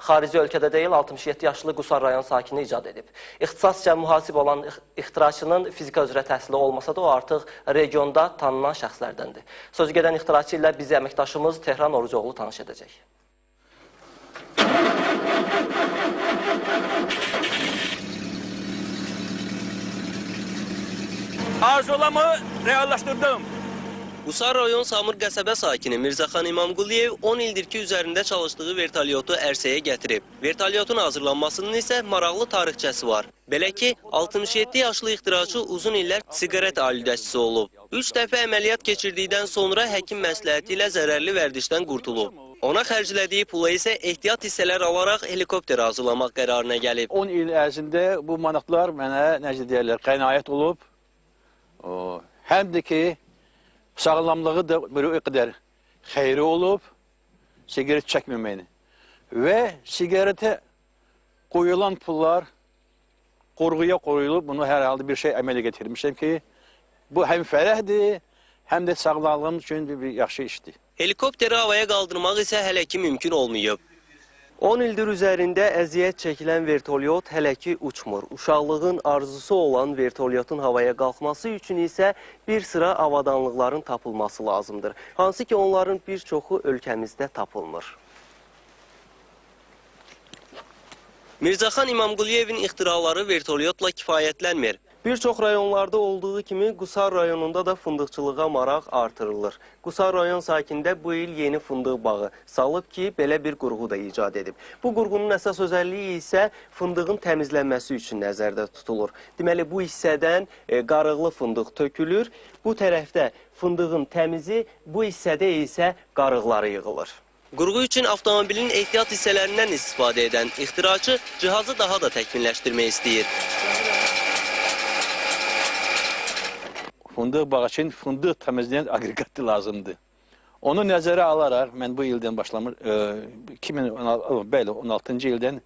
xarici ölkədə deyil, 67 yaşlı Qusar rayon sakini icad edib. İxtisasca mühasib olan ixtiraçının fizika üzrə təhsili olmasa da o artıq regionda tanınan şəxslərdəndir. Sözü gedən ixtiraçı ilə bizi əməkdaşımız Tehran Orucoğlu tanış edəcək. Arzulamı reallaşdırdım. Qusar rayon Samur qəsəbə sakini Mirzəxan İmamquliyev 10 ildir ki, üzərində çalışdığı vertolyotu ərsəyə gətirib. Vertolyotun hazırlanmasının isə maraqlı tarixçəsi var. Belə ki, 67 yaşlı ixtiraçı uzun illər siqaret alüdəçisi olub. 3 dəfə əməliyyat keçirdikdən sonra həkim məsləhəti ilə zərərli vərdişdən qurtulub. Ona xərclədiyi pula isə ehtiyat hissələr alaraq helikopter hazırlamaq qərarına gəlib. 10 il ərzində bu manatlar mənə, necə deyərlər, qənaət olub. Həm də ki, sağlamlığı da bir o qədər xeyri olub, sigaret çəkməməyini. Və sigaretə qoyulan pullar qorğuya qoyulub, bunu hər halda bir şey əmələ getirmişəm ki, bu həm fərəhdir, həm də sağlamlığım üçün bir yaxşı işdir. Helikopteri havaya qaldırmaq isə hələ ki mümkün olmayıb. 10 ildir üzərində əziyyət çəkilən vertolyot hələ ki uçmur. Uşaqlığın arzusu olan vertolyotun havaya qalxması üçün isə bir sıra avadanlıqların tapılması lazımdır. Hansı ki onların bir çoxu ölkəmizdə tapılmır. Mirzəxan İmamquliyevin ixtiraları vertolyotla kifayətlənmir. Bir çox rayonlarda olduğu kimi Qusar rayonunda da fındıqçılığa maraq artırılır. Qusar rayon sakində bu il yeni fındıq bağı salıb ki, belə bir qurğu da icad edib. Bu qurğunun əsas özəlliyi isə fındığın təmizlənməsi üçün nəzərdə tutulur. Deməli, bu hissədən qarıqlı fındıq tökülür. Bu tərəfdə fındığın təmizi, bu hissədə isə qarıqları yığılır. Qurğu üçün avtomobilin ehtiyat hissələrindən istifadə edən ixtiraçı cihazı daha da təkmilləşdirmək istəyir. Fındıq bağı üçün fındıq təmizləyən aqreqatı lazımdır. Onu nəzərə alaraq, mən bu ildən başlamış, 2016-cı ildən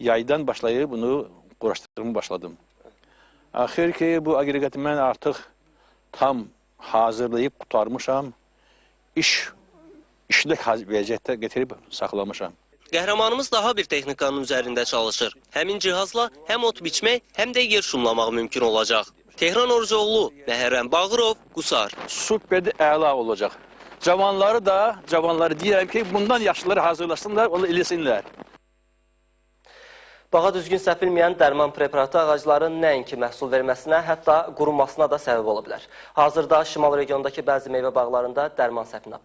yaydan başlayıb bunu quraşdırmaya başladım. Axır ki, bu aqreqatı mən artıq tam hazırlayıb qutarmışam, işlək vəziyyətdə getirib saxlamışam. Qəhrəmanımız daha bir texnikanın üzərində çalışır. Həmin cihazla həm ot biçmək, həm də yer şumlamaq mümkün olacaq. Tehran Orucoğlu, Məhərrəm Bağırov, Qusar. Süperdir, əla olacaq. Cavanları deyirəm ki, bundan yaşlıları hazırlasınlar, onu eləsinlər. Bağa düzgün səpilməyən dərman preparatı ağacların nəinki məhsul verməsinə, hətta qurunmasına da səbəb ola bilər. Hazırda şimal regiondakı bəzi meyvə bağlarında dərman səpini